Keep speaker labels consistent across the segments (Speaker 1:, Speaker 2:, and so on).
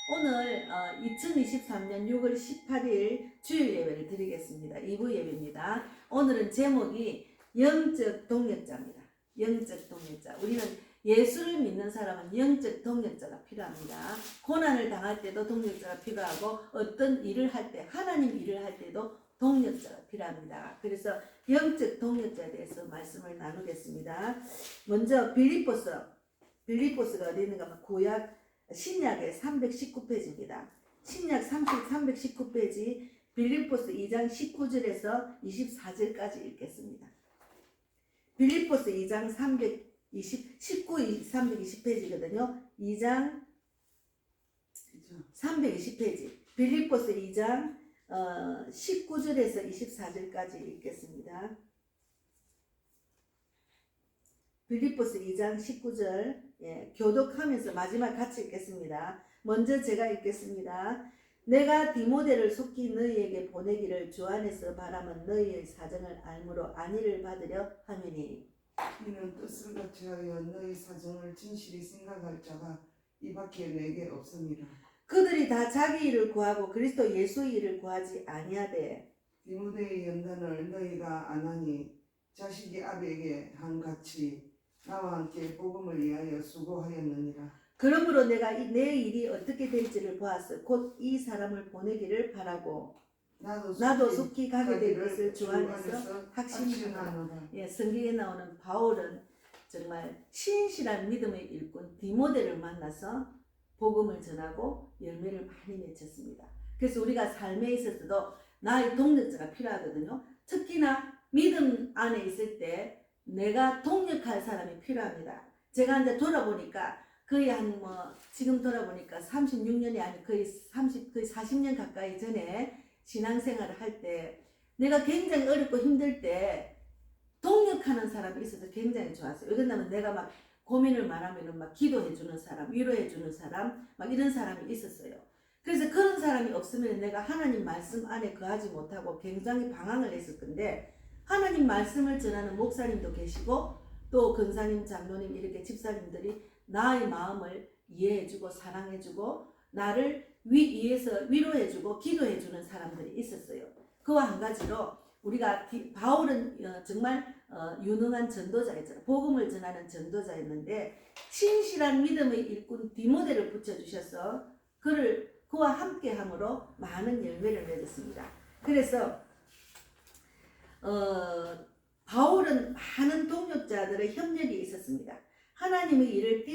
Speaker 1: 오늘 2023년 6월 18일 주일 예배를 드리겠습니다. 2부 예배입니다. 오늘은 제목이 영적 동력자입니다. 영적 동력자. 우리는 예수를 믿는 사람은 영적 동력자가 필요합니다. 고난을 당할 때도 동력자가 필요하고 어떤 일을 할 때, 하나님 일을 할 때도 동력자가 필요합니다. 그래서 영적 동력자에 대해서 말씀을 나누겠습니다. 먼저 빌립보서가 어디 있는가? 구약 신약의 319페이지입니다. 신약 319페이지 빌립보서 2장 19절에서 24절까지 읽겠습니다. 빌립보서 2장 320페이지거든요. 2장 320페이지 빌립보서 2장 19절에서 24절까지 읽겠습니다. 빌립보서 2장 19절 교독하면서 마지막 같이 읽겠습니다. 먼저 제가 읽겠습니다. 내가 디모데를 속히 너희에게 보내기를 주 안에서 바라면 너희의 사정을 알므로 안위를 받으려 함이니
Speaker 2: 이는 뜻을 같이 하여 너희 사정을 진실히 생각할 자가 이밖에 내게 없습니다.
Speaker 1: 그들이 다 자기 일을 구하고 그리스도 예수의 일을 구하지 아니하되
Speaker 2: 디모데의 연단을 너희가 안 하니 자식이 아비에게 한 같이 나와 함께 복음을 위하여 수고하였느니라.
Speaker 1: 그러므로 내가 내 일이 어떻게 될지를 보았어. 곧 이 사람을 보내기를 바라고 나도 속히 가게 될 것을 주 안에서 확신하노라. 성경에 나오는 바울은 정말 신실한 믿음의 일꾼 디모데를 만나서 복음을 전하고 열매를 많이 맺혔습니다. 그래서 우리가 삶에 있어서도 나의 동력자가 필요하거든요. 특히나 믿음 안에 있을 때 내가 동력할 사람이 필요합니다. 제가 이제 돌아보니까 거의 지금 돌아보니까 36년이 아니 거의 40년 가까이 전에 신앙생활을 할 때 내가 굉장히 어렵고 힘들 때 동력하는 사람이 있어서 굉장히 좋았어요. 왜 그러냐면 내가 막 고민을 말하면은 막 기도해주는 사람, 위로해주는 사람, 막 이런 사람이 있었어요. 그래서 그런 사람이 없으면 내가 하나님 말씀 안에 거하지 못하고 굉장히 방황을 했을 건데 하나님 말씀을 전하는 목사님도 계시고 또 권사님, 장로님 이렇게 집사님들이 나의 마음을 이해해주고 사랑해주고 나를 위에서 위로해주고 기도해주는 사람들이 있었어요. 그와 한 가지로 우리가 바울은 정말 유능한 전도자였잖아요. 복음을 전하는 전도자였는데 신실한 믿음의 일꾼 디모데를 붙여주셔서 그와 함께함으로 많은 열매를 맺었습니다. 그래서 바울은 많은 동력자들의 협력이 있었습니다. 하나님의 일이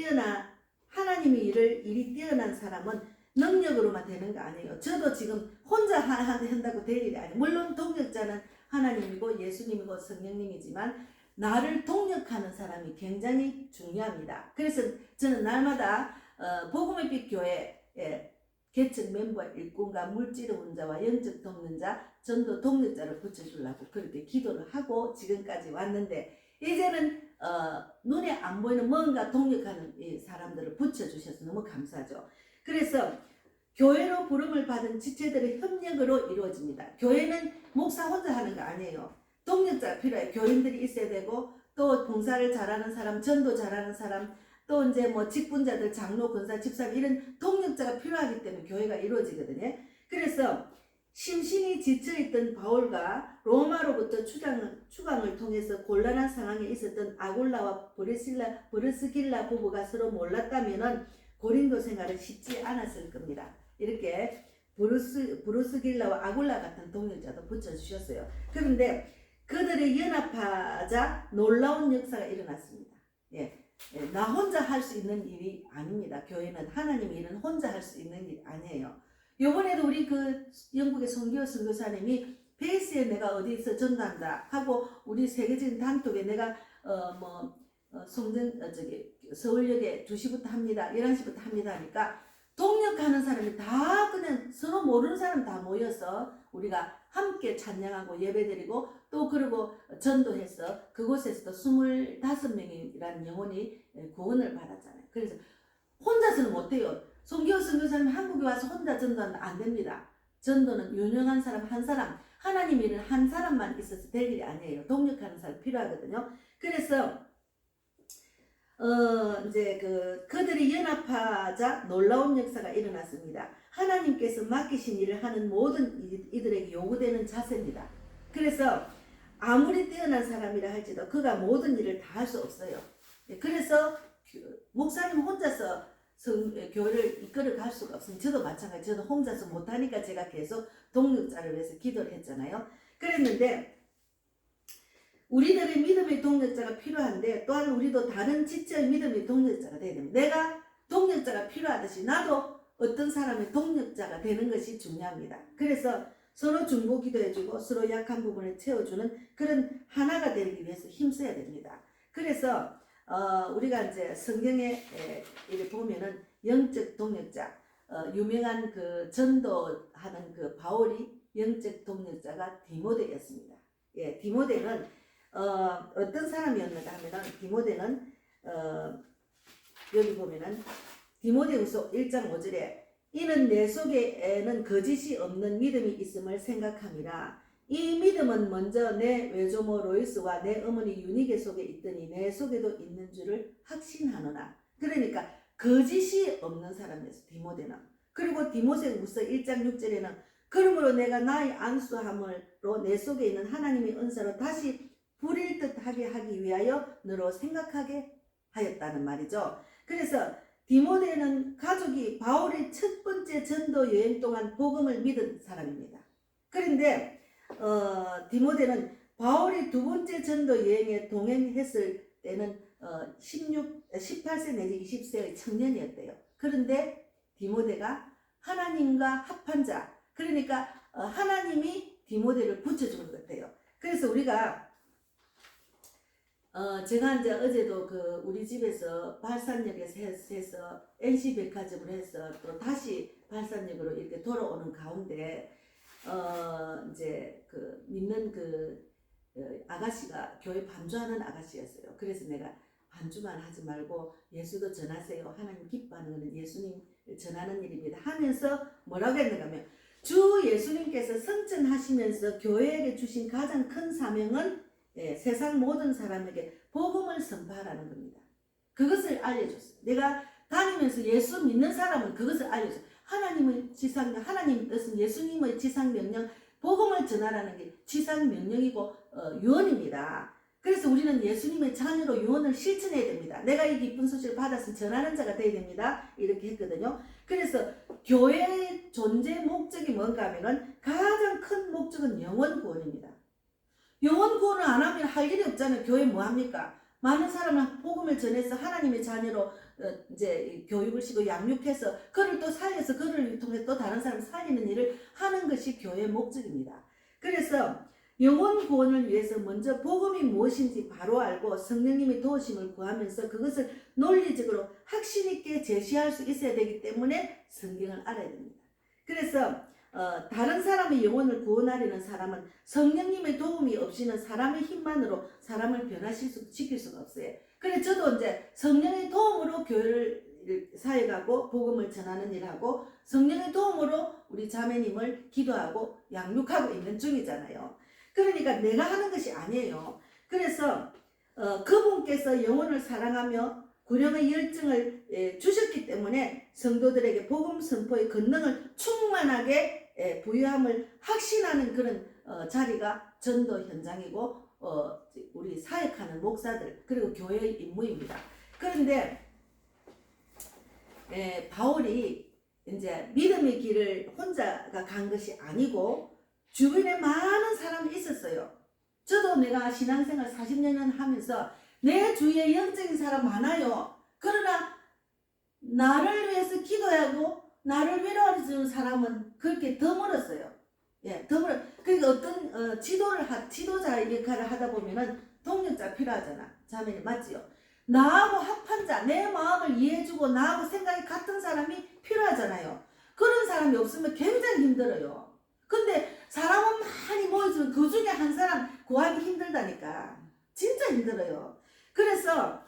Speaker 1: 뛰어난 사람은 능력으로만 되는 거 아니에요. 저도 지금 혼자 한다고 될 일이 아니에요. 물론 동력자는 하나님이고 예수님이고 성령님이지만 나를 동력하는 사람이 굉장히 중요합니다. 그래서 저는 날마다 복음의 빛 교회 개척 멤버 일꾼과 물질의 혼자와 영적 돕는자 전도 동력자를 붙여주려고 그렇게 기도를 하고 지금까지 왔는데 이제는 눈에 안 보이는 뭔가 동력하는 이 사람들을 붙여주셔서 너무 감사하죠. 그래서 교회로 부름을 받은 지체들의 협력으로 이루어집니다. 교회는 목사 혼자 하는 거 아니에요. 동력자가 필요해요. 교인들이 있어야 되고 또 봉사를 잘하는 사람, 전도 잘하는 사람, 또 이제 직분자들, 장로, 권사, 집사님 이런 동력자가 필요하기 때문에 교회가 이루어지거든요. 그래서 심신이 지쳐있던 바울과 로마로부터 추강을 통해서 곤란한 상황에 있었던 아굴라와 브리스길라 부부가 서로 몰랐다면 고린도 생활은 쉽지 않았을 겁니다. 이렇게 브루스길라와 아굴라 같은 동력자도 붙여주셨어요. 그런데 그들의 연합하자 놀라운 역사가 일어났습니다. 나 혼자 할 수 있는 일이 아닙니다. 교회는 하나님의 일은 혼자 할 수 있는 일이 아니에요. 요번에도 우리 영국의 선교 선교사님이 페이스에 내가 어디서 전도한다 하고 우리 세계적인 단톡에 내가 서울역에 2시부터 합니다. 11시부터 합니다 하니까 동력하는 사람이 다 그냥 서로 모르는 사람 다 모여서 우리가 함께 찬양하고 예배드리고 또 그리고 전도해서 그곳에서도 25명이라는 영혼이 구원을 받았잖아요. 그래서 혼자서는 못해요. 선교사님 한국에 와서 혼자 전도하면 안 됩니다. 전도는 유능한 사람 한 사람, 하나님 일은 한 사람만 있어서 될 일이 아니에요. 동력하는 사람이 필요하거든요. 그래서 이제 그들이 연합하자 놀라운 역사가 일어났습니다. 하나님께서 맡기신 일을 하는 모든 이들에게 요구되는 자세입니다. 그래서 아무리 뛰어난 사람이라 할지도 그가 모든 일을 다 할 수 없어요. 그래서 목사님 혼자서 교회를 이끌어 갈 수가 없습니다. 저도 마찬가지. 저도 혼자서 못하니까 제가 계속 동력자를 위해서 기도를 했잖아요. 그랬는데 우리들의 믿음의 동력자가 필요한데 또한 우리도 다른 지체의 믿음의 동력자가 되어야 됩니다. 내가 동력자가 필요하듯이 나도 어떤 사람의 동력자가 되는 것이 중요합니다. 그래서 서로 중보기도해주고 서로 약한 부분을 채워주는 그런 하나가 되기 위해서 힘써야 됩니다. 그래서 우리가 이제 성경에 이렇게 보면은 영적 동력자, 유명한 그 전도하는 그 바울이 영적 동력자가 디모데였습니다. 예, 디모데는 어떤 사람이었는가 하면은 디모데는 여기 보면은 디모데후서 1장 5절에 이는 내 속에는 거짓이 없는 믿음이 있음을 생각함이라. 이 믿음은 먼저 내 외조모 로이스와 내 어머니 유니게 속에 있더니 내 속에도 있는 줄을 확신하노라. 그러니까 거짓이 없는 사람이었어 디모데는. 그리고 디모데후서 1장 6절에는 그러므로 내가 나의 안수함으로 내 속에 있는 하나님의 은사로 다시 부릴 듯하게 하기 위하여 너로 생각하게 하였다는 말이죠. 그래서 디모데는 가족이 바울의 첫 번째 전도 여행 동안 복음을 믿은 사람입니다. 그런데 디모데는 바울이 두 번째 전도 여행에 동행했을 때는 18세 내지 20세의 청년이었대요. 그런데 디모데가 하나님과 합한 자, 그러니까 하나님이 디모데를 붙여준 것 같아요. 그래서 우리가 제가 이제 어제도 우리 집에서 발산역에서 해서 NC백화점을 해서 또 다시 발산역으로 이렇게 돌아오는 가운데 이제 믿는 아가씨가 교회 반주하는 아가씨였어요. 그래서 내가 반주만 하지 말고 예수도 전하세요. 하나님 기뻐하는 것은 예수님 전하는 일입니다. 하면서 뭐라고 했는가 하면 주 예수님께서 성전하시면서 교회에게 주신 가장 큰 사명은 세상 모든 사람에게 복음을 선포하라는 겁니다. 그것을 알려줬어요. 내가 다니면서 예수 믿는 사람은 그것을 알려줬어요. 하나님의 지상, 하나님 뜻은 예수님의 지상명령, 복음을 전하라는 게 지상명령이고 유언입니다. 그래서 우리는 예수님의 자녀로 유언을 실천해야 됩니다. 내가 이 기쁜 소식을 받았으면 전하는 자가 되어야 됩니다. 이렇게 했거든요. 그래서 교회의 존재 목적이 뭔가 하면은 가장 큰 목적은 영혼 구원입니다. 영혼 구원을 안 하면 할 일이 없잖아요. 교회 뭐 합니까? 많은 사람은 복음을 전해서 하나님의 자녀로 이제 교육을 시고 양육해서 그를 또 살려서 그를 통해 또 다른 사람을 살리는 일을 하는 것이 교회의 목적입니다. 그래서 영혼 구원을 위해서 먼저 복음이 무엇인지 바로 알고 성령님의 도우심을 구하면서 그것을 논리적으로 확신 있게 제시할 수 있어야 되기 때문에 성경을 알아야 됩니다. 그래서 다른 사람의 영혼을 구원하려는 사람은 성령님의 도움이 없이는 사람의 힘만으로 사람을 변화시킬 수가 없어요. 그래서 저도 이제 성령의 도움으로 교회를 사역하고 복음을 전하는 일하고 성령의 도움으로 우리 자매님을 기도하고 양육하고 있는 중이잖아요. 그러니까 내가 하는 것이 아니에요. 그래서 그분께서 영혼을 사랑하며 구령의 열정을 주셨기 때문에 성도들에게 복음 선포의 권능을 충만하게 부여함을 확신하는 그런 자리가 전도 현장이고 우리 사역하는 목사들 그리고 교회의 임무입니다. 그런데 바울이 이제 믿음의 길을 혼자가 간 것이 아니고 주변에 많은 사람이 있었어요. 저도 내가 신앙생활 40년 하면서 내 주위에 영적인 사람 많아요. 그러나 나를 위해서 기도하고 나를 위로해주는 사람은 그렇게 더 멀었어요. 예, 더 멀어. 그러니까 어떤 지도자 역할을 하다 보면은 동력자 필요하잖아. 자매님 맞지요? 나하고 합한 자, 내 마음을 이해해주고 나하고 생각이 같은 사람이 필요하잖아요. 그런 사람이 없으면 굉장히 힘들어요. 근데 사람은 많이 모여주면 그 중에 한 사람 구하기 힘들다니까. 진짜 힘들어요. 그래서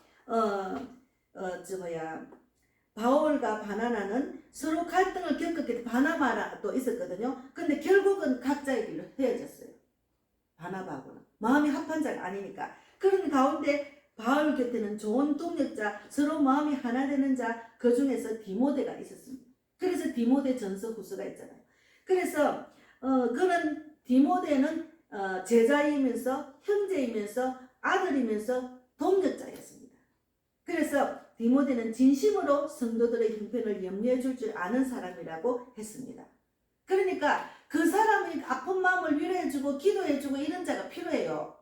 Speaker 1: 바울과 바나나는 서로 갈등을 겪었기 때문에 바나바가 또 있었거든요. 근데 결국은 각자의 길로 헤어졌어요. 바나바하고는 마음이 합한 자가 아니니까. 그런 가운데 바울 곁에는 좋은 동력자, 서로 마음이 하나 되는 자, 그 중에서 디모데가 있었습니다. 그래서 디모데 전서 후서가 있잖아요. 그래서 그런 디모데는 제자이면서 형제이면서 아들이면서 동력자였습니다. 그래서 디모데는 진심으로 성도들의 형편을 염려해 줄 아는 사람이라고 했습니다. 그러니까 그 사람이 아픈 마음을 위로해주고 기도해주고 이런 자가 필요해요.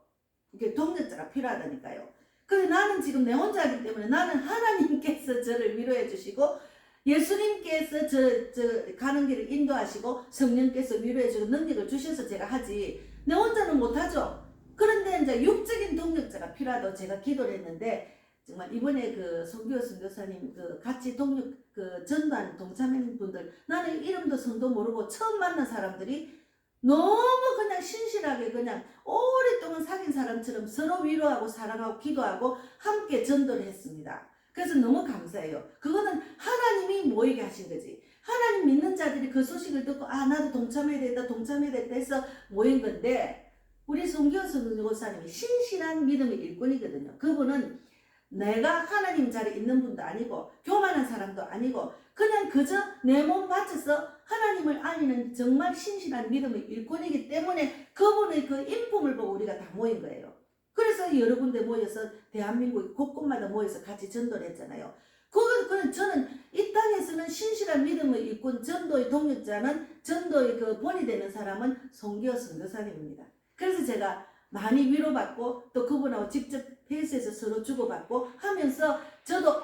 Speaker 1: 이게 동력자가 필요하다니까요. 그래 나는 지금 내 혼자이기 때문에 나는 하나님께서 저를 위로해 주시고 예수님께서 저 가는 길을 인도하시고 성령께서 위로해 주고 능력을 주셔서 제가 하지 내 혼자는 못하죠. 그런데 이제 육적인 동력자가 필요하다고 제가 기도를 했는데 정말 이번에 그 송교 선교사님 그 같이 그 전반 동참한 분들 나는 이름도 성도 모르고 처음 만난 사람들이 너무 그냥 신실하게 그냥 오랫동안 사귄 사람처럼 서로 위로하고 사랑하고 기도하고 함께 전도를 했습니다. 그래서 너무 감사해요. 그거는 하나님이 모이게 하신 거지. 하나님 믿는 자들이 그 소식을 듣고 아 나도 동참해야 되겠다 해서 모인 건데 우리 송교 선교사님이 신실한 믿음의 일꾼이거든요. 그분은 내가 하나님 자리에 있는 분도 아니고 교만한 사람도 아니고 그냥 그저 내 몸 바쳐서 하나님을 알리는 정말 신실한 믿음의 일꾼이기 때문에 그분의 그 인품을 보고 우리가 다 모인 거예요. 그래서 여러 군데 모여서 대한민국 곳곳마다 모여서 같이 전도를 했잖아요. 그건 저는 이 땅에서는 신실한 믿음의 일꾼 전도의 동력자는 전도의 그 본이 되는 사람은 송기호 선교사님입니다. 그래서 제가 많이 위로받고 또 그분하고 직접 회의에서 서로 주고받고 하면서 저도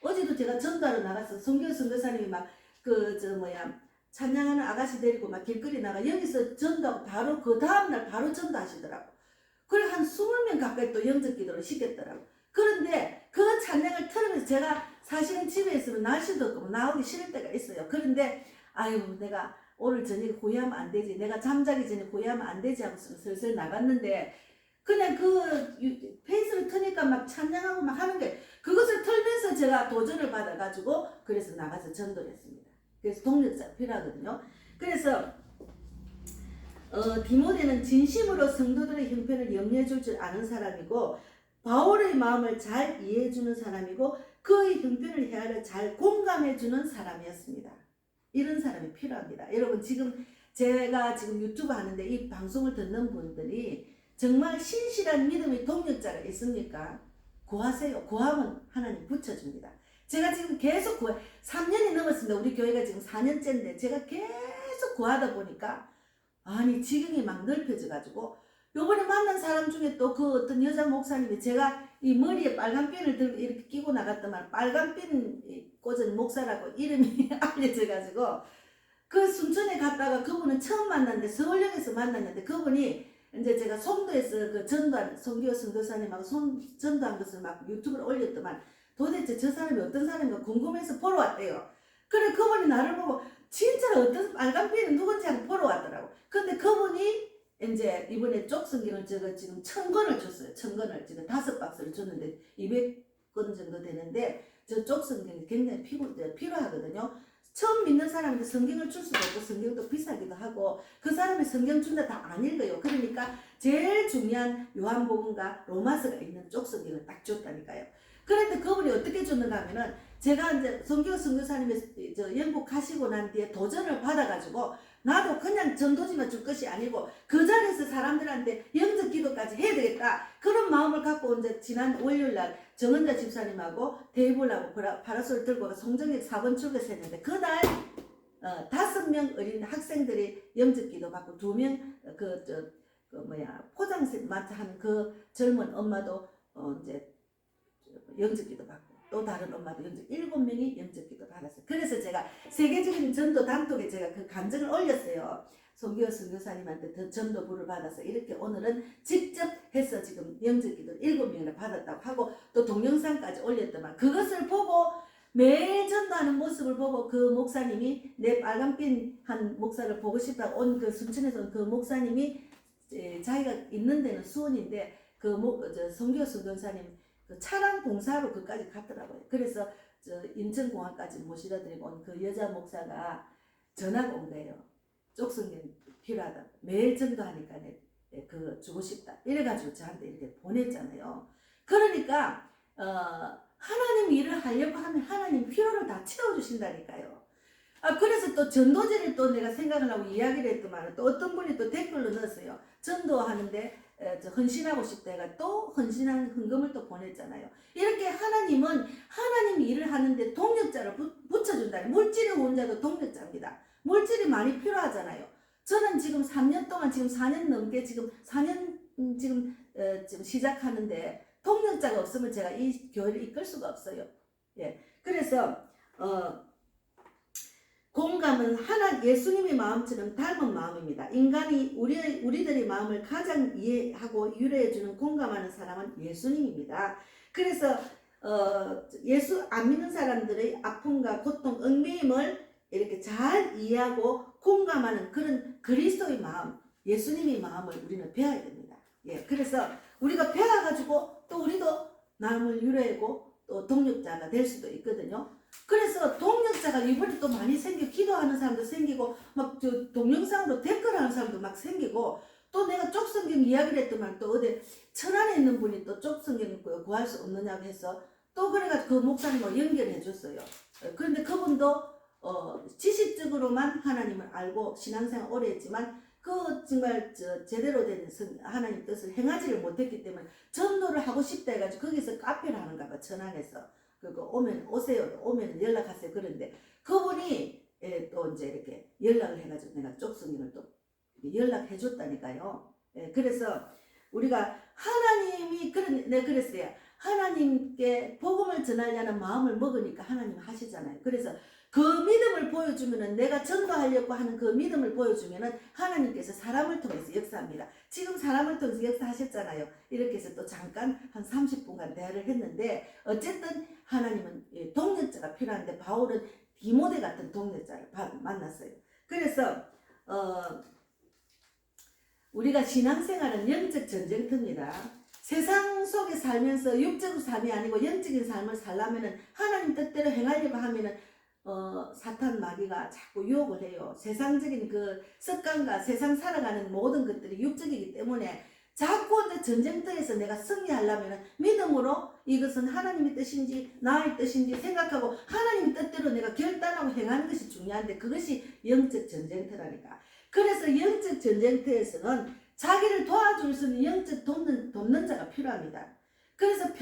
Speaker 1: 어제도 제가 전도하러 나가서 송기호 선교사님이 막 찬양하는 아가씨 데리고 막 길거리 나가 여기서 전도하고 바로 그 다음날 바로 전도하시더라고. 그래 한 20명 가까이 또 영접 기도를 시켰더라고. 그런데 그 찬양을 들으면서 제가 사실은 집에 있으면 날씨도 없고 나오기 싫을 때가 있어요. 그런데 아유 내가 오늘 저녁에 후회하면 안 되지. 내가 잠자기 전에 후회하면 안 되지 하고 슬슬 나갔는데 그냥 그 페이스를 트니까 막 찬양하고 막 하는 게 그것을 틀면서 제가 도전을 받아가지고 그래서 나가서 전도를 했습니다. 그래서 동력자가 필요하거든요. 그래서 디모데는 진심으로 성도들의 형편을 염려해 줄 아는 사람이고 바울의 마음을 잘 이해해 주는 사람이고 그의 형편을 헤아려 잘 공감해 주는 사람이었습니다. 이런 사람이 필요합니다. 여러분 지금 제가 지금 유튜브 하는데 이 방송을 듣는 분들이 정말 신실한 믿음의 동력자가 있습니까? 구하세요. 구하면 하나님 붙여줍니다. 제가 지금 계속 3년이 넘었습니다. 우리 교회가 지금 4년째인데 제가 계속 구하다 보니까 아니 지경이 막 넓혀져 가지고 요번에 만난 사람 중에 또 그 어떤 여자 목사님이 제가 이 머리에 빨간 핀을 들고 이렇게 끼고 나갔더만 빨간 핀 꽂은 목사라고 이름이 알려져 가지고 그 순천에 갔다가 그분은 처음 만났는데 서울역에서 만났는데 그분이 이제 제가 송도에서 그 전도한 송기호 선교사님하고 전도한 것을 막 유튜브에 올렸더만 도대체 저 사람이 어떤 사람인가 궁금해서 보러 왔대요. 그래 그분이 나를 보고 진짜 어떤 빨간 핀은 누군지 하고 보러 왔더라고. 근데 그분이 이제 이번에 쪽 성경을 제가 지금 1000권을 줬어요. 1000권을 지금 5박스를 줬는데 200권 정도 되는데 저 쪽 성경이 굉장히 필요하거든요. 처음 믿는 사람한테 성경을 줄 수도 없고 성경도 비싸기도 하고 그 사람이 성경 준다 다 안 읽어요. 그러니까 제일 중요한 요한복음과 로마서가 있는 쪽 성경을 딱 줬다니까요. 그런데 그분이 어떻게 줬는가 하면은 제가 이제 송기호 선교사님이 영국 가시고 난 뒤에 도전을 받아가지고 나도 그냥 전도지만 줄 것이 아니고 그 자리에서 사람들한테 영접 기도까지 해야 되겠다. 그런 마음을 갖고 이제 지난 월요일날 정은자 집사님하고 테이블하고 파라솔 들고 송정역 4번 출구에서 했는데 그날 5명 어린 학생들이 영접 기도 받고 2명 포장세 마트 하는 그 젊은 엄마도 이제 영접 기도 받고 또 다른 엄마도 7명이 영접 기도 받았어요. 그래서 제가 세계적인 전도 단톡에 제가 그 간증을 올렸어요. 송기호 선교사님한테 전도부를 받아서 이렇게 오늘은 직접 해서 지금 영접 기도 7명이나 받았다고 하고 또 동영상까지 올렸더만 그것을 보고 매일 전도하는 모습을 보고 그 목사님이 내 빨간핀 한 목사를 보고 싶다고 온 그 순천에서 온 그 목사님이 자기가 있는 데는 수원인데 송기호 선교사님 그 차량 공사로 그까지 갔더라고요. 그래서 인천공항까지 모시다 드리고 온 그 여자 목사가 전화가 온 거예요. 쪽성경 필요하다. 매일 전도하니까 그 주고 싶다. 이래가지고 저한테 이렇게 보냈잖아요. 그러니까 하나님 일을 하려고 하면 하나님 필요를 다 채워주신다니까요. 그래서 또 전도제를 또 내가 생각을 하고 이야기를 했더만 또 어떤 분이 또 댓글로 넣었어요. 전도하는데 헌신하고 싶다 해가 또 헌신한 헌금을 또 보냈잖아요. 이렇게 하나님은 하나님 일을 하는데 동력자를 붙여준다. 물질의 원자도 동력자입니다. 물질이 많이 필요하잖아요. 저는 지금 3년 동안 지금 4년 넘게 지금 4년 지금 시작하는데 동력자가 없으면 제가 이 교회를 이끌 수가 없어요. 예. 그래서 공감은 예수님의 마음처럼 닮은 마음입니다. 인간이 우리들의 마음을 가장 이해하고 유래해주는 공감하는 사람은 예수님입니다. 그래서 예수 안 믿는 사람들의 아픔과 고통, 얽매임을 이렇게 잘 이해하고 공감하는 그런 그리스도의 마음, 예수님의 마음을 우리는 배워야 됩니다. 예, 그래서 우리가 배워가지고 또 우리도 남을 유래하고 또 동력자가 될 수도 있거든요. 그래서 동력자가 이번에 또 많이 생기고 기도하는 사람도 생기고 막 동영상으로 댓글하는 사람도 막 생기고 또 내가 쪽성경 이야기를 했더만 또 어디 천안에 있는 분이 또 쪽성경 구할 수 없느냐고 해서 또 그래가지고 그 목사님하고 연결해 줬어요. 그런데 그분도 지식적으로만 하나님을 알고 신앙생활 오래 했지만 그 정말 제대로 된 하나님 뜻을 행하지를 못했기 때문에 전도를 하고 싶다 해가지고 거기서 카페를 하는가 봐. 천안에서 그거 오세요. 오면 연락하세요. 그런데 그분이 또 이제 이렇게 연락을 해가지고 내가 쪽성경을 또 연락해 줬다니까요. 그래서 우리가 하나님이 내가 그랬어요. 하나님께 복음을 전하려는 마음을 먹으니까 하나님 하시잖아요. 그래서 그 믿음을 보여주면은 내가 전도하려고 하는 그 믿음을 보여주면은 하나님께서 사람을 통해서 역사합니다. 지금 사람을 통해서 역사하셨잖아요. 이렇게 해서 또 잠깐 한 30분간 대화를 했는데 어쨌든 하나님은 동력자가 필요한데 바울은 디모데 같은 동력자를 만났어요. 그래서 우리가 신앙생활은 영적 전쟁터입니다. 세상 속에 살면서 육적인 삶이 아니고 영적인 삶을 살려면은 하나님 뜻대로 행하려고 하면은 사탄 마귀가 자꾸 유혹을 해요. 세상적인 그 습관과 세상 살아가는 모든 것들이 육적이기 때문에 자꾸 전쟁터에서 내가 승리하려면 믿음으로 이것은 하나님의 뜻인지 나의 뜻인지 생각하고 하나님 뜻대로 내가 결단하고 행하는 것이 중요한데 그것이 영적 전쟁터라니까. 그래서 영적 전쟁터에서는 자기를 도와줄 수 있는 영적 돕는 자가 필요합니다. 그래서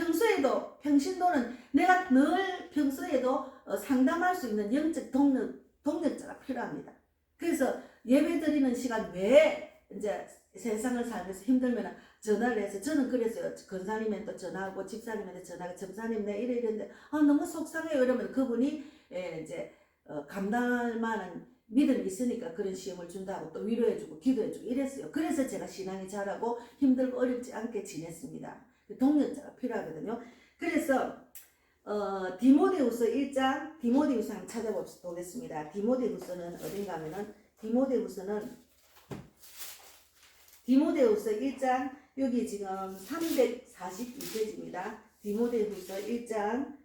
Speaker 1: 평신도는 내가 늘 평소에도 상담할 수 있는 영적 동력자가 필요합니다. 그래서 예배 드리는 시간 외에 이제 세상을 살면서 힘들면 전화를 해서 저는 그랬어요. 권사님한테 전화하고 집사님한테 전화하고 집사님 내 이랬는데 너무 속상해요. 이러면 그분이 이제 감당할 만한 믿음이 있으니까 그런 시험을 준다고 또 위로해주고 기도해주고 이랬어요. 그래서 제가 신앙이 자라고 힘들고 어렵지 않게 지냈습니다. 동력자가 필요하거든요. 그래서 디모데후서 1장 디모데후서 한번 찾아보겠습니다. 디모데후서는 어딘가 하면은 디모데후서 1장 여기 지금 342페이지입니다. 디모데후서 1장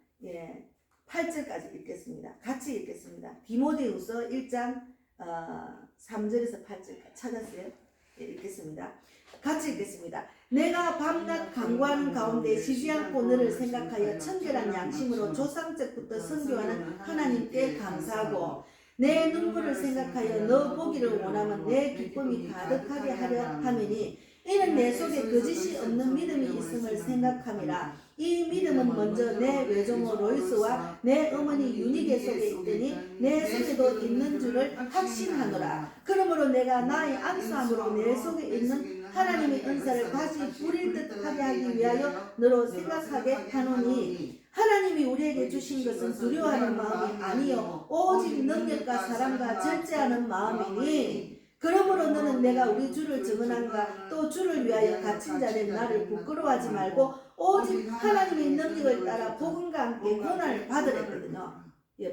Speaker 1: 8절까지 읽겠습니다. 같이 읽겠습니다. 디모데후서 1장 3절에서 8절까지 찾았어요? 읽겠습니다. 같이 읽겠습니다. 내가 밤낮 간구하는 가운데 쉬지 않고 너를 생각하여 청결한 양심으로 조상적부터 선교하는 하나님께 감사하고 내 눈물을 생각하여 너 보기를 원하면 내 기쁨이 가득하게 하려 함이니 이는 내 속에 거짓이 없는 믿음이 있음을 생각함이라. 이 믿음은 먼저 내 외조모 로이스와 내 어머니 유니게 속에 있더니 내 속에도 있는 줄을 확신하노라. 그러므로 내가 나의 안수함으로 내 속에 있는 하나님의 은사를 다시 부릴 듯하게 하기 위하여 너로 생각하게 하노니 하나님이 우리에게 주신 것은 두려워하는 마음이 아니요 오직 능력과 사랑과 절제하는 마음이니 그러므로 너는 내가 우리 주를 증언한가 또 주를 위하여 갇힌 자된 나를 부끄러워하지 말고 오직 하나님의 능력을 따라 복음과 함께 고난을 받으랬거든요.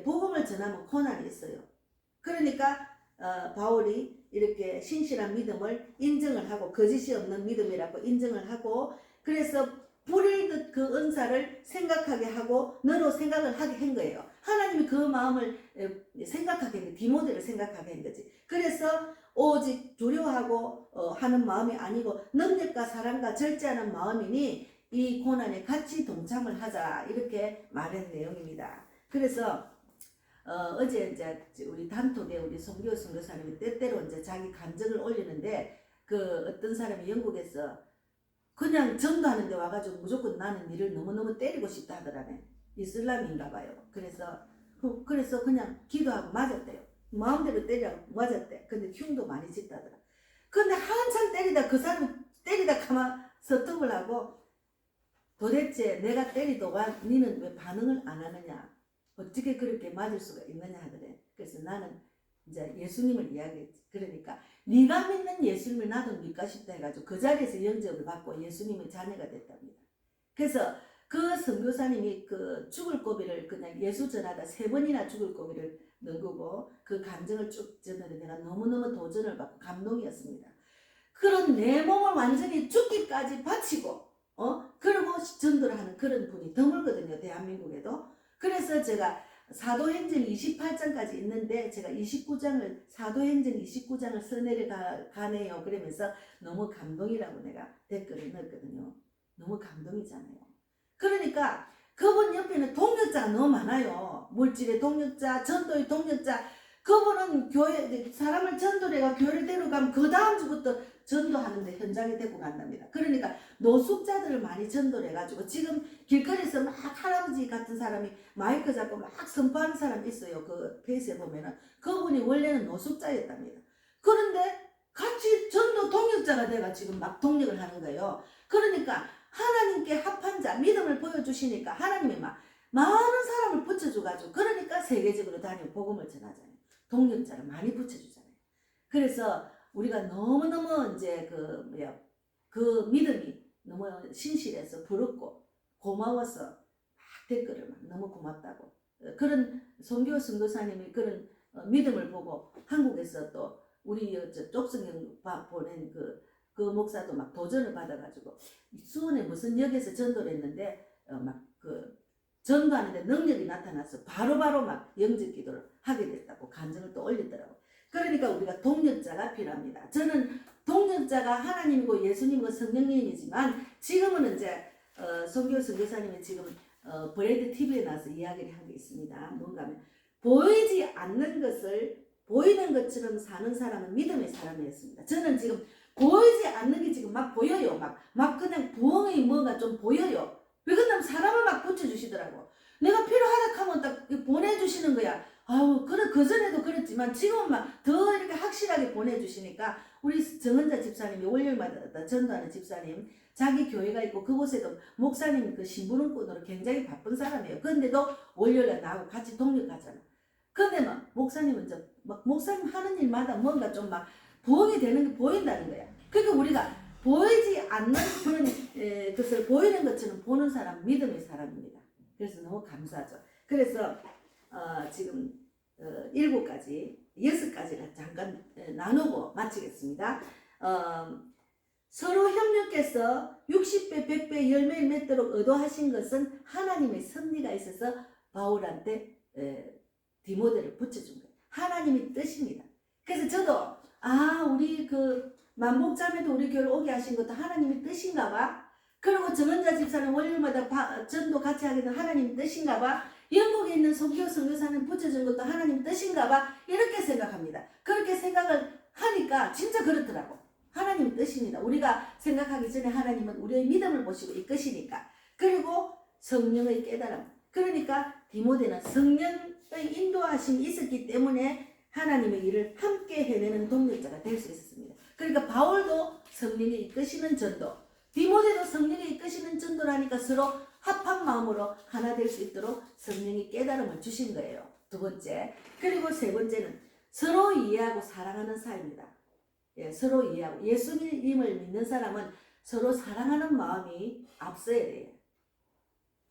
Speaker 1: 복음을 전하면 고난이 있어요. 그러니까 바울이 이렇게 신실한 믿음을 인정을 하고 거짓이 없는 믿음이라고 인정을 하고 그래서 부릴 듯 그 은사를 생각하게 하고 너로 생각을 하게 한 거예요. 하나님이 그 마음을 생각하게 한 거예요. 디모데를 생각하게 한 거지. 그래서 오직 두려워하고 하는 마음이 아니고 능력과 사랑과 절제하는 마음이니 이 고난에 같이 동참을 하자 이렇게 말한 내용입니다. 그래서 어제 이제 우리 단톡에 우리 송교 선교사님이 때때로 이제 자기 감정을 올리는데 그 어떤 사람이 영국에서 그냥 전도하는데 와가지고 무조건 나는 니를 너무너무 때리고 싶다 하더라네. 이슬람인가 봐요. 그래서 그냥 기도하고 맞았대요. 마음대로 때리라고 맞았대. 근데 흉도 많이 짓다더라. 근데 한참 때리다 그 사람 때리다 가만 서통을 하고 도대체 내가 때리도가 니는 왜 반응을 안 하느냐? 어떻게 그렇게 맞을 수가 있느냐 하더래. 그래서 나는 이제 예수님을 이야기했지. 그러니까 네가 믿는 예수님을 나도 믿까 싶다 해가지고 그 자리에서 영접을 받고 예수님의 자녀가 됐답니다. 그래서 그 선교사님이 그 죽을 고비를 그냥 예수 전하다 3번이나 죽을 고비를 넘기고 그 감정을 쭉 전하는데 내가 너무너무 도전을 받고 감동이었습니다. 그런 내 몸을 완전히 죽기까지 바치고 그리고 전도를 하는 그런 분이 드물거든요. 대한민국에도. 그래서 제가 사도행전 28장까지 있는데 제가 29장을 사도행전 29장을 써내려가네요. 그러면서 너무 감동이라고 내가 댓글을 넣었거든요. 너무 감동이잖아요. 그러니까 그분 옆에는 동력자가 너무 많아요. 물질의 동력자, 전도의 동력자. 그분은 교회 사람을 전도를 해가 교회를 데려가면 그 다음 주부터 전도하는데 현장에 데리고 간답니다. 그러니까 노숙자들을 많이 전도를 해가지고 지금 길거리에서 막 할아버지 같은 사람이 마이크 잡고 막 선포하는 사람이 있어요. 그 페이스에 보면은 그분이 원래는 노숙자였답니다. 그런데 같이 전도 동력자가 돼가 지금 막 동력을 하는 거예요. 그러니까 하나님께 합한 자 믿음을 보여주시니까 하나님이 막 많은 사람을 붙여줘가지고 그러니까 세계적으로 다니고 복음을 전하잖아요. 동력자를 많이 붙여주잖아요. 그래서 우리가 너무너무 이제 그 믿음이 너무 신실해서 부럽고 고마워서 막 댓글을 막 너무 고맙다고 그런 송교 선교사님이 그런 믿음을 보고 한국에서 또 우리 쪽성경 보낸 그 목사도 막 도전을 받아가지고 수원에 무슨 역에서 전도를 했는데 막 그 전도하는데 능력이 나타나서 바로바로 막 영접 기도를 하게 됐다고 간증을 또 올리더라고. 그러니까 우리가 동력자가 필요합니다. 저는 동력자가 하나님이고 예수님이고 성령님이지만 지금은 이제 송교 선교사님이 지금 브레이드 TV에 나와서 이야기를 한 게 있습니다. 뭔가 하면 보이지 않는 것을 보이는 것처럼 사는 사람은 믿음의 사람이었습니다. 저는 지금 보이지 않는 게 지금 막 보여요. 막 그냥 부엉의 뭐가 좀 보여요. 왜 그러냐면 사람을 막 붙여주시더라고. 내가 필요하다 하면 딱 보내주시는 거야. 아우, 그전에도 그랬지만 지금은 막 더 이렇게 확실하게 보내주시니까 우리 정은자 집사님이 월요일마다 전도하는 집사님 자기 교회가 있고 그곳에도 목사님 그 신부름꾼으로 굉장히 바쁜 사람이에요. 그런데도 월요일에 나하고 같이 동력하잖아. 근데 막 목사님은 막 목사님 하는 일마다 뭔가 좀 막 부흥이 되는 게 보인다는 거야. 그러니까 우리가 보이지 않는 그런 것을 보이는 것처럼 보는 사람 믿음의 사람입니다. 그래서 너무 감사하죠. 그래서 지금 7가지 6가지를 잠깐 나누고 마치겠습니다. 서로 협력해서 60배 100배 열매를 맺도록 의도하신 것은 하나님의 섭리가 있어서 바울한테 디모데를 붙여준 거예요. 하나님의 뜻입니다. 그래서 저도 우리 그 만복자매도 우리 교회를 오게 하신 것도 하나님의 뜻인가 봐. 그리고 정은자 집사는 월요일마다 전도 같이 하게 된 하나님의 뜻인가 봐. 영국에 있는 송교 선교사는 붙여준 것도 하나님의 뜻인가 봐. 이렇게 생각합니다. 그렇게 생각을 하니까 진짜 그렇더라고. 하나님의 뜻입니다. 우리가 생각하기 전에 하나님은 우리의 믿음을 보시고 이끄시니까. 그리고 성령의 깨달음. 그러니까 디모데는 성령의 인도하심이 있었기 때문에 하나님의 일을 함께 해내는 동력자가 될 수 있었습니다. 그러니까 바울도 성령이 이끄시는 전도, 디모데도 성령이 이끄시는 전도라니까 서로 합한 마음으로 하나 될 수 있도록 성령이 깨달음을 주신 거예요. 2번째. 그리고 3번째는 서로 이해하고 사랑하는 사이입니다. 서로 이해하고 예수님을 믿는 사람은 서로 사랑하는 마음이 앞서야 돼요.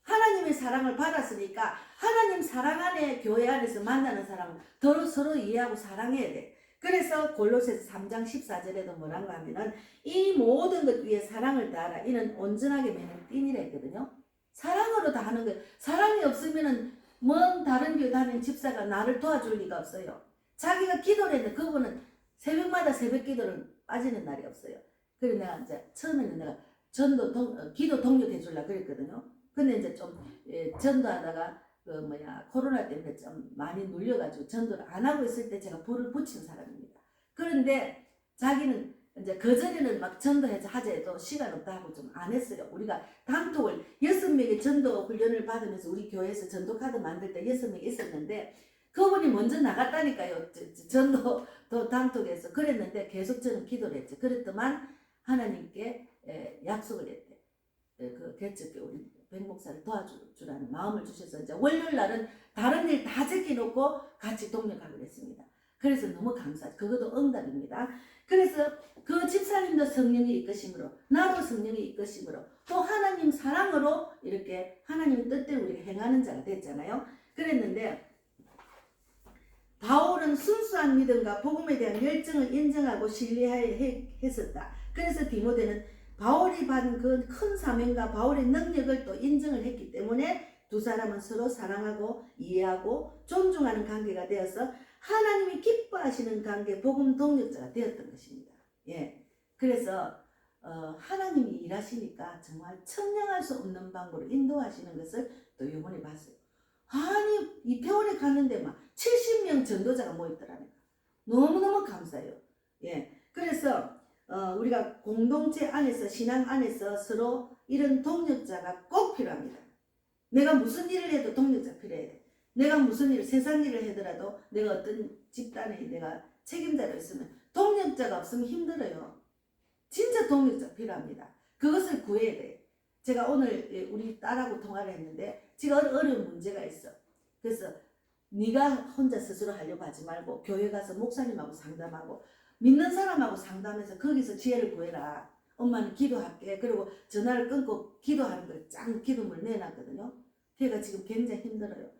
Speaker 1: 하나님의 사랑을 받았으니까 하나님 사랑 안에 교회 안에서 만나는 사람은 서로 이해하고 사랑해야 돼. 그래서 골로새서 3장 14절에도 뭐란가 하면은 이 모든 것 위에 사랑을 다하라. 이는 온전하게 매는 띠니라 했거든요. 사랑으로 다 하는 거예요. 사랑이 없으면은 먼 다른 교회 다니는 집사가 나를 도와줄 리가 없어요. 자기가 기도를 했는데 그분은 새벽마다 새벽 기도를 빠지는 날이 없어요. 그래서 내가 이제 처음에는 내가 기도 동력해 주려고 그랬거든요. 근데 이제 좀 전도하다가 코로나 때문에 좀 많이 눌려가지고 전도를 안 하고 있을 때 제가 불을 붙인 사람입니다. 그런데 자기는 이제 그전에는 막 전도하자 해도 시간 없다 하고 좀 안 했어요. 우리가 단톡을 6명의 전도 훈련을 받으면서 우리 교회에서 전도 카드 만들 때 6명이 있었는데 그분이 먼저 나갔다니까요. 전도 단톡에서. 그랬는데 계속 저는 기도를 했죠. 그랬더만 하나님께 약속을 했대. 그 개척교 우리 백 목사를 도와주라는 마음을 주셔서 이제 월요일 날은 다른 일 다 제껴놓고 같이 동력하기로 했습니다. 그래서 너무 감사하죠. 그것도 응답입니다. 그래서 그 집사님도 성령이 이끄심으로, 나도 성령이 이끄심으로, 또 하나님 사랑으로 이렇게 하나님 뜻대로 우리가 행하는 자가 됐잖아요. 그랬는데 바울은 순수한 믿음과 복음에 대한 열정을 인정하고 신뢰했었다. 그래서 디모데는 바울이 받은 그 큰 사명과 바울의 능력을 또 인정을 했기 때문에 두 사람은 서로 사랑하고 이해하고 존중하는 관계가 되어서 하나님이 기뻐하시는 관계, 복음 동력자가 되었던 것입니다. 예, 그래서 하나님이 일하시니까 정말 청량할 수 없는 방법으로 인도하시는 것을 또 이번에 봤어요. 아니 이태원에 갔는데 막 70명 전도자가 모였더라니까. 너무너무 감사해요. 예, 그래서 우리가 공동체 안에서 신앙 안에서 서로 이런 동력자가 꼭 필요합니다. 내가 무슨 일을 해도 동력자 필요해. 내가 무슨 일을 세상 일을 하더라도 내가 어떤 집단에 내가 책임자로 있으면 동력자가 없으면 힘들어요. 진짜 동력자 필요합니다. 그것을 구해야 돼. 제가 오늘 우리 딸하고 통화를 했는데 지가 어려운 문제가 있어. 그래서 네가 혼자 스스로 하려고 하지 말고 교회 가서 목사님하고 상담하고 믿는 사람하고 상담해서 거기서 지혜를 구해라. 엄마는 기도할게. 그리고 전화를 끊고 기도하는 걸 짱 기도문을 내놨거든요. 걔가 지금 굉장히 힘들어요.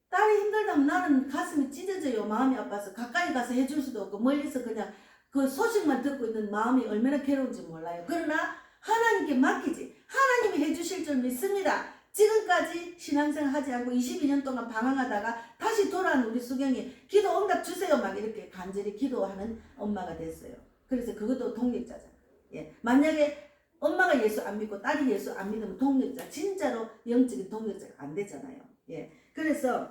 Speaker 1: 딸이 힘들다면 나는 가슴이 찢어져요. 마음이 아파서 가까이 가서 해줄 수도 없고 멀리서 그냥 그 소식만 듣고 있는 마음이 얼마나 괴로운지 몰라요. 그러나 하나님께 맡기지. 하나님이 해주실 줄 믿습니다. 지금까지 신앙생활 하지 않고 22년 동안 방황하다가 다시 돌아온 우리 수경이 기도 응답 주세요 막 이렇게 간절히 기도하는 엄마가 됐어요. 그래서 그것도 동력자잖아요. 예. 만약에 엄마가 예수 안 믿고 딸이 예수 안 믿으면 동력자, 진짜로 영적인 동력자가 안 되잖아요. 예. 그래서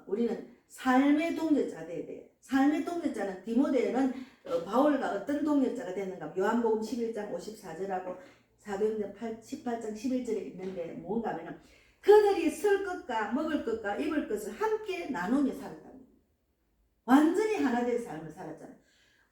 Speaker 1: 우리는 삶의 동력자가 돼야 돼요. 삶의 동력자는 디모데는 바울과 어떤 동력자가 됐는가? 요한복음 11장 54절하고 사도행전 18장 11절에 있는데 뭔가 하면 그들이 쓸 것과 먹을 것과 입을 것을 함께 나누며 살았답니다. 완전히 하나 된 삶을 살았잖아요.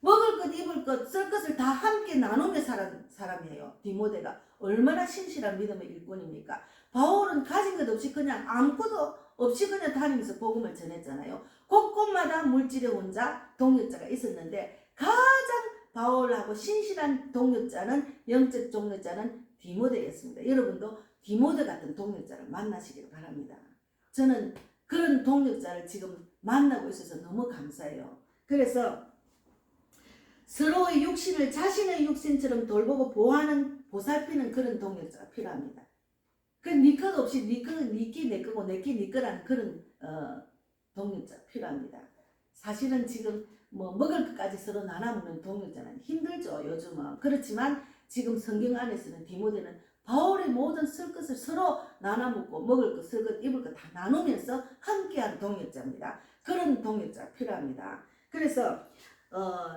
Speaker 1: 먹을 것, 입을 것, 쓸 것을 다 함께 나누며 살은 사람이에요. 디모데가 얼마나 신실한 믿음의 일꾼입니까? 바울은 가진 것 없이 그냥 아무것도 없이 그냥 다니면서 복음을 전했잖아요. 곳곳마다 물질의 혼자, 동력자가 있었는데 가장 바울하고 신실한 동력자는, 영적 동력자는 디모데였습니다. 여러분도 디모데 같은 동력자를 만나시기를 바랍니다. 저는 그런 동력자를 지금 만나고 있어서 너무 감사해요. 그래서 서로의 육신을 자신의 육신처럼 돌보고 보살피는 그런 동력자가 필요합니다. 네 것 없이 네 끼 내 거고 내 끼 네 거라는 그런 동력자가 필요합니다. 사실은 지금 먹을 것까지 서로 나눠먹는 동력자는 힘들죠, 요즘은. 그렇지만 지금 성경 안에서는 디모데는 바울의 모든 쓸 것을 서로 나눠먹고 먹을 것, 쓸 것, 입을 것 다 나누면서 함께하는 동력자입니다. 그런 동력자가 필요합니다. 그래서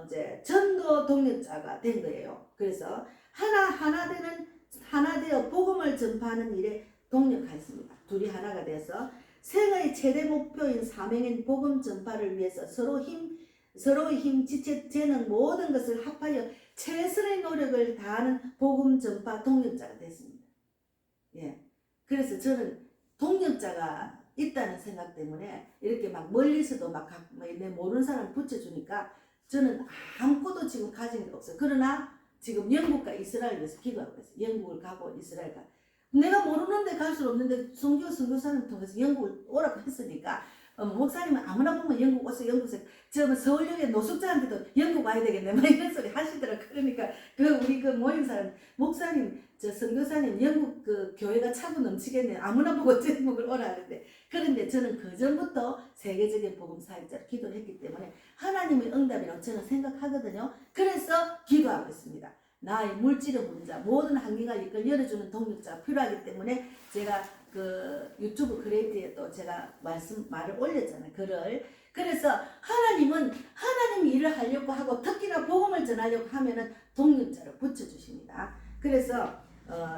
Speaker 1: 이제 전도 동력자가 된 거예요. 그래서 하나 되어 복음을 전파하는 일에 동력하였습니다. 둘이 하나가 돼서 생의 최대 목표인 사명인 복음 전파를 위해서 서로의 힘, 지체, 재능 모든 것을 합하여 최선의 노력을 다하는 복음 전파 동력자가 됐습니다. 예. 그래서 저는 동력자가 있다는 생각 때문에 이렇게 막 멀리서도 내 모르는 사람 붙여주니까 저는 아무것도 지금 가진 게 없어요. 그러나 지금 영국과 이스라엘 위해서 기도하고 있어요. 영국을 가고 이스라엘 가. 내가 모르는데 갈 수 없는데 선교사님 통해서 영국을 오라고 했으니까 목사님은 아무나 보면 영국 오세요. 영국에서 저 서울역에 노숙자한테도 영국 와야 되겠네 막 이런 소리 하시더라. 그러니까 우리 모임 사람 목사님 저 선교사님 영국 그 교회가 차고 넘치겠네. 아무나 보고 영국을 오라 하는데 그런데 저는 그전부터 세계적인 복음 사역자로 기도를 했기 때문에 하나님의 응답이라고 저는 생각하거든요. 그래서 기도하고 있습니다. 나의 물질의 문제, 모든 한계가 이끌 열어주는 동력자가 필요하기 때문에 제가 그 유튜브 크리에이터에 또 제가 말을 올렸잖아요. 글을. 그래서 하나님은 하나님 일을 하려고 하고 특히나 복음을 전하려고 하면은 동력자를 붙여주십니다. 그래서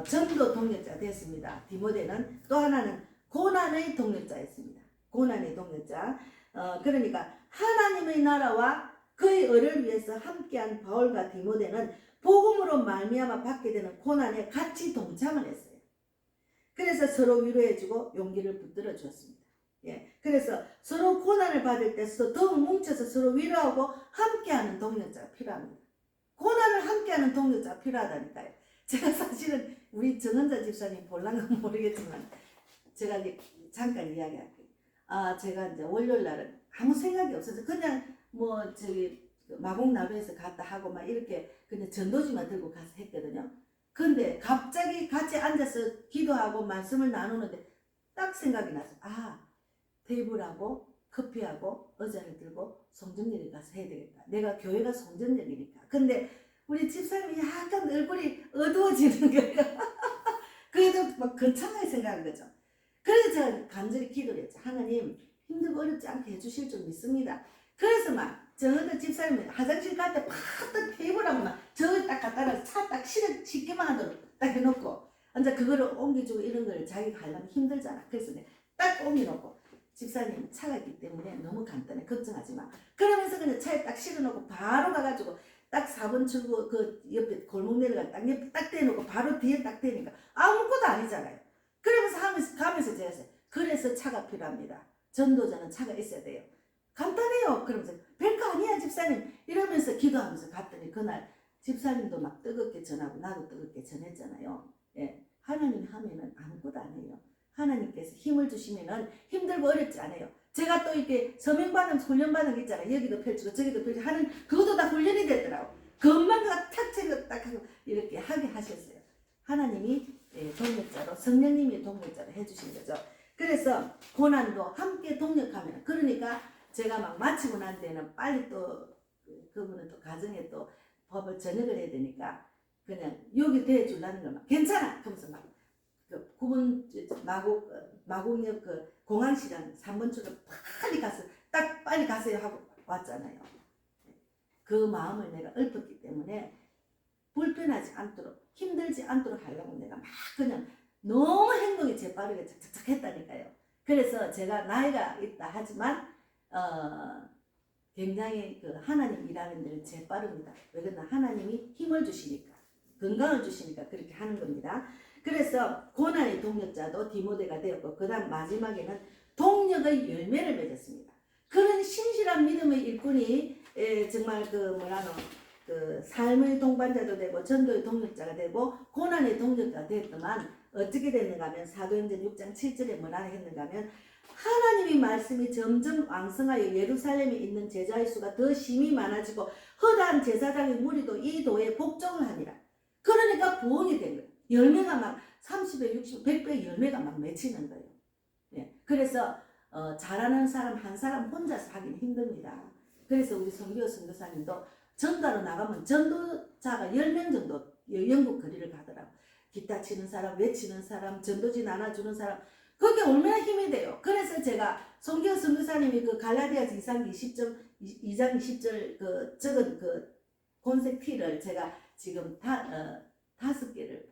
Speaker 1: 전도 동력자 됐습니다. 디모데는. 또 하나는 고난의 동력자였습니다. 고난의 동력자. 그러니까 하나님의 나라와 그의 의를 위해서 함께한 바울과 디모데는 복음으로 말미암아 받게 되는 고난에 같이 동참을 했어요. 그래서 서로 위로해주고 용기를 붙들어 주었습니다. 예, 그래서 서로 고난을 받을 때 더욱 뭉쳐서 서로 위로하고 함께하는 동력자가 필요합니다. 고난을 함께하는 동력자가 필요하다니까요. 제가 사실은 우리 정은자 집사님 볼랑은 모르겠지만 제가 이제 잠깐 이야기할게요. 제가 이제 월요일 날은 아무 생각이 없어서 그냥 뭐 저기 마곡나루에서 갔다 하고 막 이렇게 그냥 전도지만 들고 가서 했거든요. 근데 갑자기 같이 앉아서 기도하고 말씀을 나누는데 딱 생각이 나서 테이블하고 커피하고 의자를 들고 송정역에 가서 해야 되겠다. 내가 교회가 송정역이니까. 근데 우리 집사님이 약간 얼굴이 어두워지는 거예요. 그래도 막 거창하게 생각한 거죠. 그래서 제가 간절히 기도를 했죠. 하나님 힘들고 어렵지 않게 해주실 줄 믿습니다. 그래서 막 정은자 집사님이 화장실 갈 때 팍 테이블하고 막 저기 딱 갖다 놔서 차 딱 쉽게만 하도록 딱 해놓고 이제 그거를 옮겨주고 이런 걸 자기가 하려면 힘들잖아. 그래서 딱 옮겨놓고 집사님 차가 있기 때문에 너무 간단해. 걱정하지 마. 그러면서 그냥 차에 딱 실어놓고 바로 가가지고 딱 4번 출구 그 옆에 골목 내려가 딱 옆에 딱 대놓고 바로 뒤에 딱 대니까 아무것도 아니잖아요. 그러면서 가면서 제가 했어요. 그래서 차가 필요합니다. 전도자는 차가 있어야 돼요. 간단해요. 그러면서 별거 아니야 집사님 이러면서 기도하면서 갔더니 그날 집사님도 막 뜨겁게 전하고 나도 뜨겁게 전했잖아요. 예, 하나님 하면은 아무것도 안 해요. 하나님께서 힘을 주시면은 힘들고 어렵지 않아요. 제가 또 이렇게 서명받은 훈련받은 게 있잖아요. 여기도 펼치고 저기도 펼치고 하는 그것도 다 훈련이 되더라고. 그것만 탁 채고 딱 하고 이렇게 하게 하셨어요. 하나님이 동력자로 성령님이 동력자로 해주신 거죠. 그래서 고난도 함께 동력하면 그러니까 제가 막 마치고 난 데는 빨리 또 그분은 또 가정에 또 법을 전역을 해야 되니까 그냥 여기 대해주려는 거만 괜찮아 그러면서 막 그 구분 마곡역 그 공항시장 3번 출구 빨리 가서 딱 빨리 가세요 하고 왔잖아요. 그 마음을 내가 읊었기 때문에 불편하지 않도록 힘들지 않도록 하려고 내가 막 그냥 너무 행동이 재빠르게 착착착 했다니까요. 그래서 제가 나이가 있다 하지만 굉장히 그 하나님 일하는 데는 재빠릅니다. 왜 그러나 하나님이 힘을 주시니까 건강을 주시니까 그렇게 하는 겁니다. 그래서 고난의 동력자도 디모데가 되었고 그 다음 마지막에는 동력의 열매를 맺었습니다. 그런 신실한 믿음의 일꾼이 정말 그 삶의 동반자도 되고 전도의 동력자가 되고 고난의 동력자가 되었더만 어떻게 됐는가 하면 사도행전 6장 7절에 뭐라 했는가 하면 하나님의 말씀이 점점 왕성하여 예루살렘에 있는 제자의 수가 더 심히 많아지고 허다한 제사장의 무리도 이 도에 복종을 하니라. 그러니까 부흥이 된 거예요. 열매가 막 30배, 60배, 100배 열매가 막 맺히는 거예요. 예. 그래서 잘하는 사람 한 사람 혼자서 하기는 힘듭니다. 그래서 우리 성교 선교사님도 전가로 나가면 전도자가 10명 정도 영국 거리를 가더라고. 기타 치는 사람, 외치는 사람, 전도지 나눠주는 사람 그게 얼마나 힘이 돼요. 그래서 제가 성교 선교사님이 그 갈라디아서 2장 20절 그 적은 그 본색 티를 제가 지금 4개를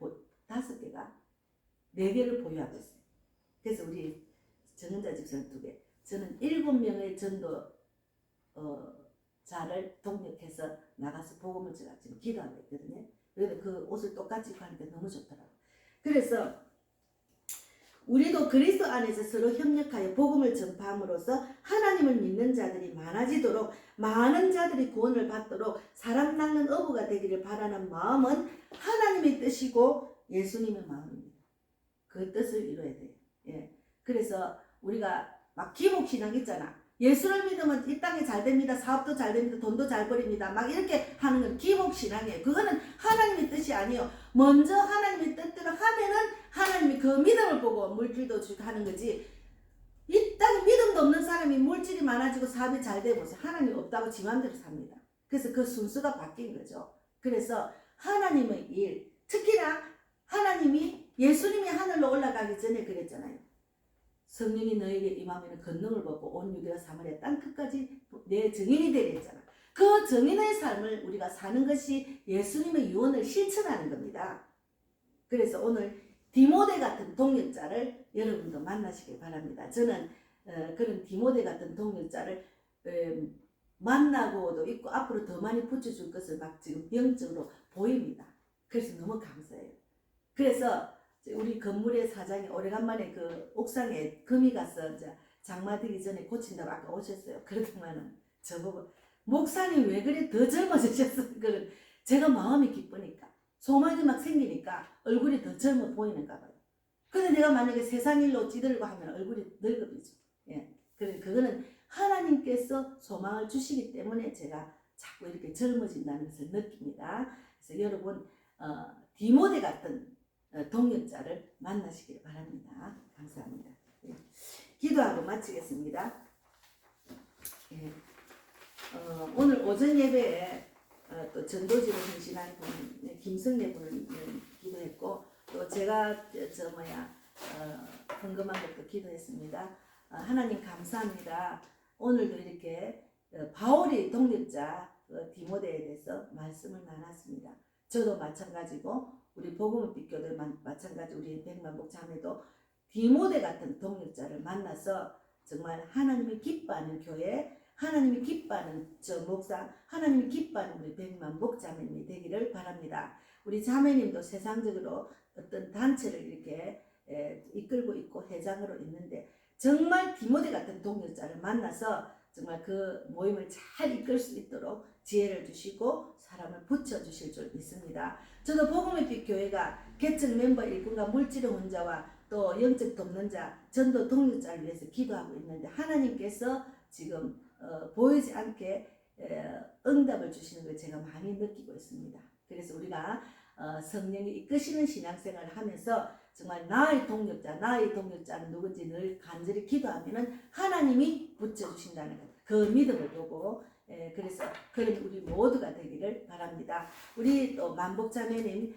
Speaker 1: 보유하고 있어요. 그래서 우리 정은자 집사는 2개. 저는 7명의 전도 자를 동력해서 나가서 복음을 제가 지금 기도하고 있거든요. 그래도 그 옷을 똑같이 입고 하니까 너무 좋더라고요. 그래서 우리도 그리스도 안에서 서로 협력하여 복음을 전파함으로써 하나님을 믿는 자들이 많아지도록 많은 자들이 구원을 받도록 사람 낚는 어부가 되기를 바라는 마음은 하나님의 뜻이고 예수님의 마음입니다. 그 뜻을 이루어야 돼요. 예. 그래서 우리가 막 기복신앙 있잖아. 예수를 믿으면 이 땅에 잘 됩니다. 사업도 잘 됩니다. 돈도 잘 벌입니다. 막 이렇게 하는 건 기복신앙이에요. 그거는 하나님의 뜻이 아니에요. 먼저 하나님의 뜻대로 하면은 하나님이 그 믿음을 보고 물질도 주고 하는 거지. 이 땅에 믿음도 없는 사람이 물질이 많아지고 사업이 잘 되고 하나님 없다고 지 맘대로 삽니다. 그래서 그 순서가 바뀐 거죠. 그래서 하나님의 일, 특히나 하나님이 예수님이 하늘로 올라가기 전에 그랬잖아요. 성령이 너에게 임하면 권능을 받고 온 유대와 사마리아 땅 끝까지 내 증인이 되리 했잖아. 그 증인의 삶을 우리가 사는 것이 예수님의 유언을 실천하는 겁니다. 그래서 오늘 디모데 같은 동역자를 여러분도 만나시길 바랍니다. 저는 그런 디모데 같은 동역자를 만나고도 있고 앞으로 더 많이 붙여줄 것을 막 지금 영적으로 보입니다. 그래서 너무 감사해요. 그래서 우리 건물의 사장이 오래간만에 그 옥상에 금이 가서 장마 되기 전에 고친다고 아까 오셨어요. 그러더만은 저보고 목사님 왜 그래 더 젊어지셨어요? 그런 제가 마음이 기쁘니까 소망이 막 생기니까 얼굴이 더 젊어 보이는가 봐요. 근데 내가 만약에 세상 일로 찌들고 하면 얼굴이 늙어지죠. 예. 그거는 하나님께서 소망을 주시기 때문에 제가 자꾸 이렇게 젊어진다는 것을 느낍니다. 그래서 여러분 디모데 같은 동역자를 만나시길 바랍니다. 감사합니다. 예. 기도하고 마치겠습니다. 예. 오늘 오전 예배에 또 전도지로 헌신한 분 김성래 분을 기도했고 또 제가 헌금한 것도 기도했습니다. 하나님 감사합니다. 오늘도 이렇게 바울이 동역자 디모데에 대해서 말씀을 나눴습니다. 저도 마찬가지고 우리 복음의 빛교도 마찬가지 우리 백만복 자매도 디모데 같은 동역자를 만나서 정말 하나님이 기뻐하는 교회, 하나님이 기뻐하는 저 목사, 하나님이 기뻐하는 우리 백만복 자매님이 되기를 바랍니다. 우리 자매님도 세상적으로 어떤 단체를 이렇게 이끌고 있고 회장으로 있는데 정말 디모데 같은 동역자를 만나서 정말 그 모임을 잘 이끌 수 있도록 지혜를 주시고 사람을 붙여주실 줄 믿습니다. 저도 복음의 빛 교회가 개척 멤버 일꾼과 물질의 혼자와 또 영적 돕는 자, 전도 동역자를 위해서 기도하고 있는데 하나님께서 지금 보이지 않게 응답을 주시는 걸 제가 많이 느끼고 있습니다. 그래서 우리가 성령이 이끄시는 신앙생활을 하면서 정말 나의 동역자는 누군지 늘 간절히 기도하면은 하나님이 붙여주신다는 것, 그 믿음을 보고 그래서 그런 우리 모두가 되기를 바랍니다. 우리 또 만복자매님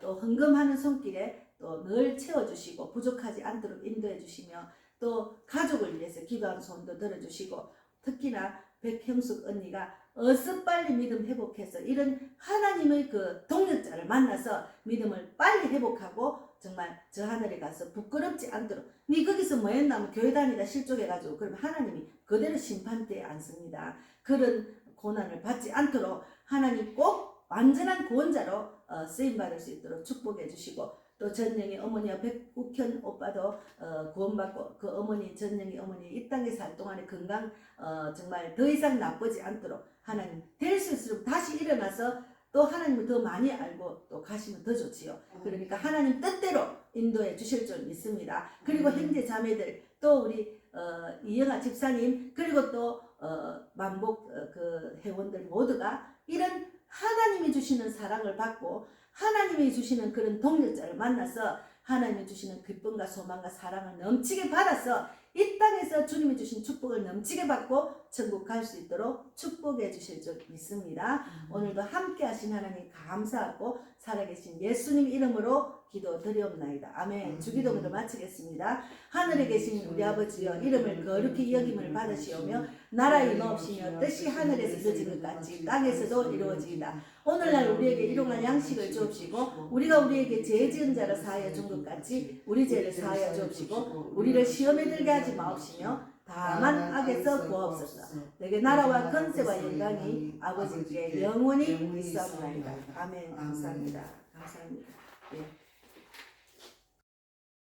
Speaker 1: 또 헌금하는 손길에 또 늘 채워주시고 부족하지 않도록 인도해 주시며 또 가족을 위해서 기도하는 손도 들어주시고 특히나 백형숙 언니가 어서 빨리 믿음 회복해서 이런 하나님의 그 동역자를 만나서 믿음을 빨리 회복하고 정말 저 하늘에 가서 부끄럽지 않도록 니 거기서 뭐 했나 교회 다니다 실족해가지고 그러면 하나님이 그대로 심판대에 앉습니다. 그런 고난을 받지 않도록 하나님 꼭 완전한 구원자로 쓰임받을 수 있도록 축복해 주시고 또 전영희 어머니와 백국현 오빠도 구원받고 그 어머니 전영희 어머니 이 땅에 살 동안에 건강 정말 더 이상 나쁘지 않도록 하나님 될 수 있을수록 다시 일어나서 또 하나님을 더 많이 알고 또 가시면 더 좋지요. 그러니까 하나님 뜻대로 인도해 주실 줄 믿습니다. 그리고 형제 자매들 또 우리 이영아 집사님 그리고 또 만복 그 회원들 모두가 이런 하나님이 주시는 사랑을 받고 하나님이 주시는 그런 동역자를 만나서 하나님이 주시는 기쁨과 소망과 사랑을 넘치게 받아서 이 땅에서 주님이 주신 축복을 넘치게 받고 천국 갈 수 있도록 축복해 주실 줄 믿습니다. 오늘도 함께 하신 하나님 감사하고 살아계신 예수님 이름으로 기도 드리옵나이다. 아멘. 주기도문을 마치겠습니다. 하늘에 계신 우리 아버지여 이름을 거룩히 여김을 받으시오며 나라 임하옵시며 뜻이 하늘에서 이루어진 것 같이 땅에서도 이루어지이다. 오늘날 우리에게 일용할 양식을 주옵시고 우리가 우리에게 죄 지은 자를 사하여 준 것 같이 우리 죄를 사하여 주옵시고 우리를 시험에 들게 하지 마옵시며 다만 악에서 구하옵소서. 내게 나라와 권세와 영광이 아버지께 영원히 있사옵나이다. 아멘. 감사합니다. 감사합니다. 예.